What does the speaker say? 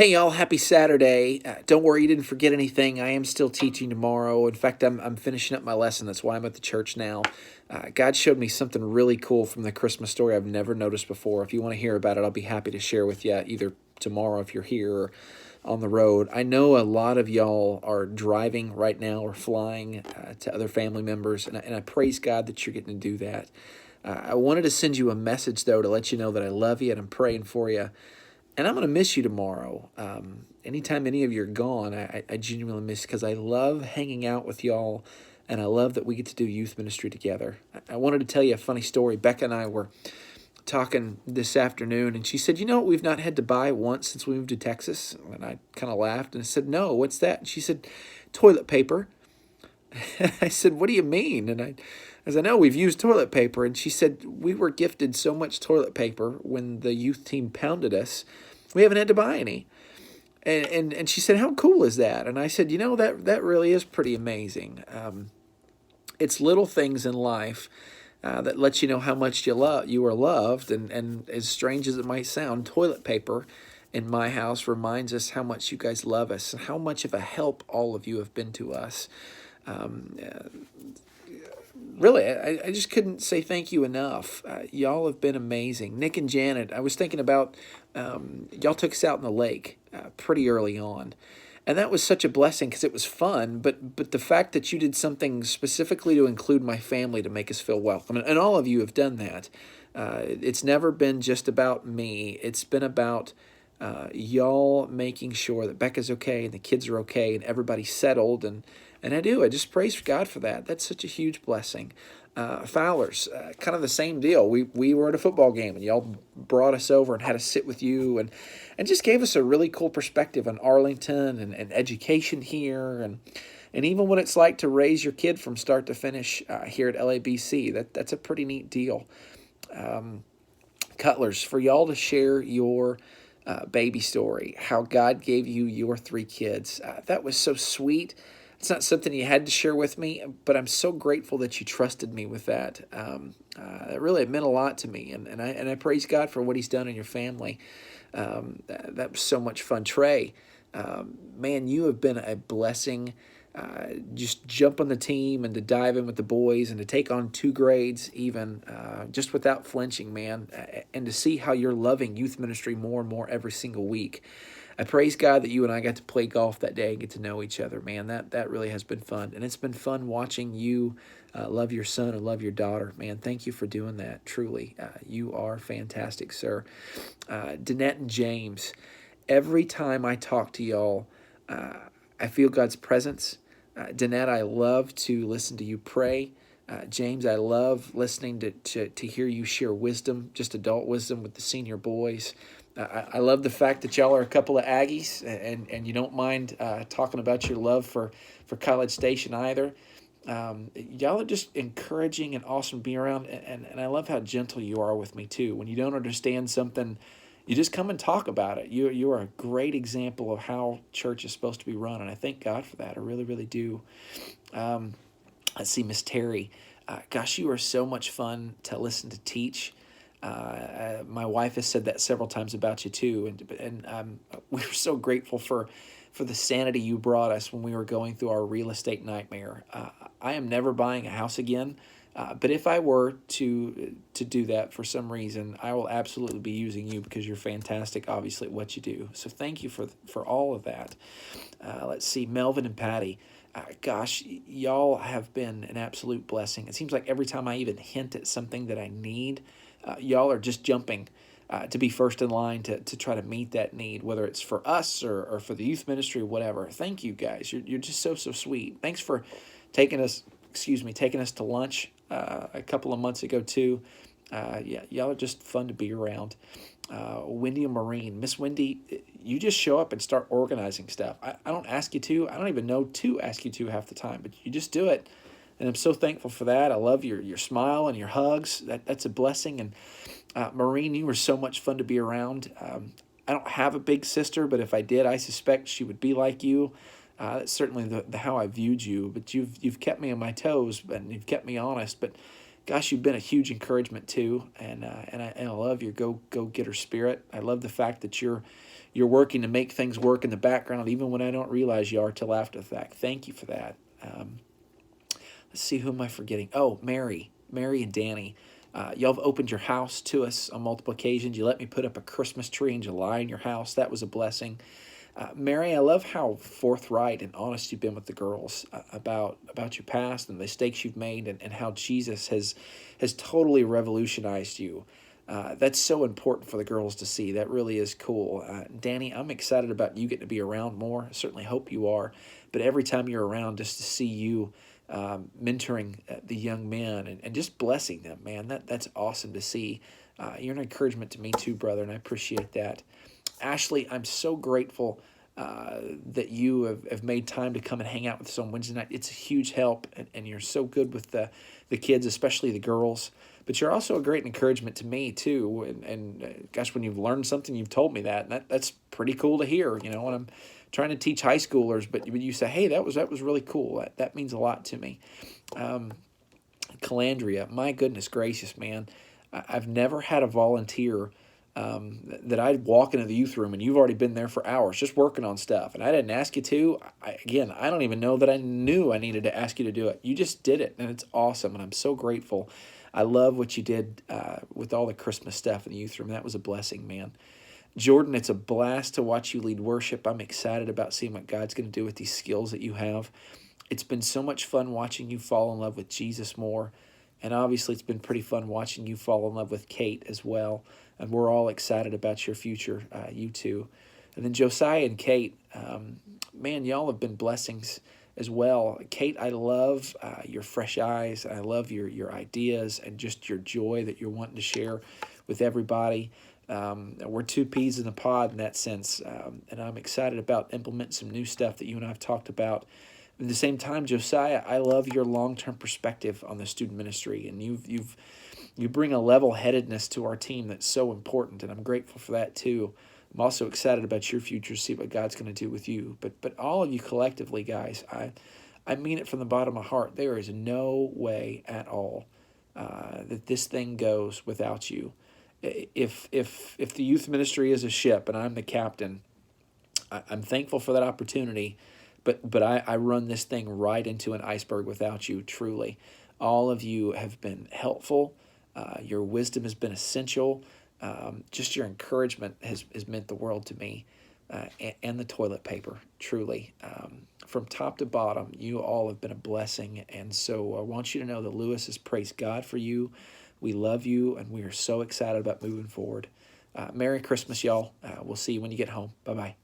Hey y'all, happy Saturday. Don't worry, you didn't forget anything. I am still teaching tomorrow. In fact, I'm finishing up my lesson. That's why I'm at the church now. God showed me something really cool from the Christmas story I've never noticed before. If you want to hear about it, I'll be happy to share with you either tomorrow if you're here or on the road. I know a lot of y'all are driving right now or flying to other family members, and I praise God that you're getting to do that. I wanted to send you a message, though, to let you know that I love you and I'm praying for you. And I'm going to miss you tomorrow. Anytime any of you are gone, I genuinely miss because I love hanging out with y'all and I love that we get to do youth ministry together. I wanted to tell you a funny story. Becca and I were talking this afternoon and she said, "You know what we've not had to buy once since we moved to Texas?" And I kind of laughed and I said, "No, what's that?" And she said, "Toilet paper." I said, "What do you mean?" And I said, "No, we've used toilet paper." And she said, "We were gifted so much toilet paper when the youth team pounded us, we haven't had to buy any." And she said, "How cool is that?" And I said, that really is pretty amazing. It's little things in life that let you know how much you are loved. And as strange as it might sound, toilet paper in my house reminds us how much you guys love us and how much of a help all of you have been to us. Um, uh, Really, I just couldn't say thank you enough. Y'all have been amazing. Nick and Janet, I was thinking about y'all took us out in the lake pretty early on. And that was such a blessing because it was fun. But the fact that you did something specifically to include my family to make us feel welcome, and all of you have done that. It's never been just about me. It's been about y'all making sure that Becca's okay and the kids are okay and everybody's settled. And I just praise God for that. That's such a huge blessing. Fowlers, kind of the same deal. We were at a football game and y'all brought us over and had us sit with you and just gave us a really cool perspective on Arlington and education here and even what it's like to raise your kid from start to finish here at LABC. That's a pretty neat deal. Cutlers, for y'all to share your baby story, how God gave you your three kids. That was so sweet. It's not something you had to share with me, but I'm so grateful that you trusted me with that. It meant a lot to me, and I praise God for what He's done in your family. That was so much fun. Trey, man, you have been a blessing. Just jump on the team and to dive in with the boys and to take on two grades even just without flinching, man, and to see how you're loving youth ministry more and more every single week. I praise God that you and I got to play golf that day and get to know each other, man. That really has been fun. And it's been fun watching you love your son and love your daughter, man. Thank you for doing that, truly. You are fantastic, sir. Danette and James, every time I talk to y'all, I feel God's presence. Danette, I love to listen to you pray. James, I love listening to hear you share wisdom, just adult wisdom with the senior boys. I love the fact that y'all are a couple of Aggies and you don't mind talking about your love for College Station either. Y'all are just encouraging and awesome to be around, and I love how gentle you are with me too. When you don't understand something, you just come and talk about it. You are a great example of how church is supposed to be run, and I thank God for that. I really, really do. Let's see, Miss Terry. Gosh, you are so much fun to listen to teach. My wife has said that several times about you too, and we were so grateful for the sanity you brought us when we were going through our real estate nightmare. I am never buying a house again, but if I were to do that for some reason, I will absolutely be using you because you're fantastic, obviously, at what you do. So thank you for all of that. Let's see, Melvin and Patty. Gosh, y'all have been an absolute blessing. It seems like every time I even hint at something that I need, y'all are just jumping to be first in line to try to meet that need, whether it's for us or for the youth ministry or whatever. Thank you guys. You're just so sweet. Thanks for taking us to lunch a couple of months ago too. Yeah, y'all are just fun to be around. Wendy and Maureen. Miss Wendy, you just show up and start organizing stuff. I don't ask you to. I don't even know to ask you to half the time, but you just do it. And I'm so thankful for that. I love your smile and your hugs. That's a blessing. And Maureen, you were so much fun to be around. I don't have a big sister, but if I did, I suspect she would be like you. That's certainly the how I viewed you. But you've kept me on my toes and you've kept me honest. But gosh, you've been a huge encouragement too, and I love your go getter spirit. I love the fact that you're working to make things work in the background, even when I don't realize you are till after the fact. Thank you for that. Let's see, who am I forgetting? Oh, Mary and Danny. Y'all have opened your house to us on multiple occasions. You let me put up a Christmas tree in July in your house. That was a blessing. Mary, I love how forthright and honest you've been with the girls about your past and the mistakes you've made, and how Jesus has totally revolutionized you. That's so important for the girls to see. That really is cool. Danny, I'm excited about you getting to be around more. I certainly hope you are. But every time you're around, just to see you mentoring the young men and just blessing them, man, that's awesome to see. You're an encouragement to me too, brother, and I appreciate that. Ashley, I'm so grateful that you have made time to come and hang out with us on Wednesday night. It's a huge help, and you're so good with the kids, especially the girls. But you're also a great encouragement to me, too. And gosh, when you've learned something, you've told me that. And that's pretty cool to hear, when I'm trying to teach high schoolers. But you say, hey, that was really cool. That means a lot to me. Calandria, my goodness gracious, man. I've never had a volunteer that I'd walk into the youth room and you've already been there for hours just working on stuff. And I didn't ask you to. I don't even know that I knew I needed to ask you to do it. You just did it, and it's awesome, and I'm so grateful. I love what you did with all the Christmas stuff in the youth room. That was a blessing, man. Jordan, it's a blast to watch you lead worship. I'm excited about seeing what God's going to do with these skills that you have. It's been so much fun watching you fall in love with Jesus more. And obviously, it's been pretty fun watching you fall in love with Kate as well. And we're all excited about your future, you two. And then Josiah and Kate, man, y'all have been blessings as well. Kate, I love your fresh eyes. I love your ideas and just your joy that you're wanting to share with everybody. We're two peas in a pod in that sense. And I'm excited about implementing some new stuff that you and I have talked about. At the same time, Josiah, I love your long-term perspective on the student ministry, and you bring a level-headedness to our team that's so important, and I'm grateful for that too. I'm also excited about your future, see what God's going to do with you. But all of you collectively, guys, I mean it from the bottom of my heart. There is no way at all that this thing goes without you. If the youth ministry is a ship and I'm the captain, I'm thankful for that opportunity. But I run this thing right into an iceberg without you, truly. All of you have been helpful. Your wisdom has been essential. Just your encouragement has meant the world to me, and the toilet paper, truly. From top to bottom, you all have been a blessing. And so I want you to know that Lewis has praised God for you. We love you, and we are so excited about moving forward. Merry Christmas, y'all. We'll see you when you get home. Bye-bye.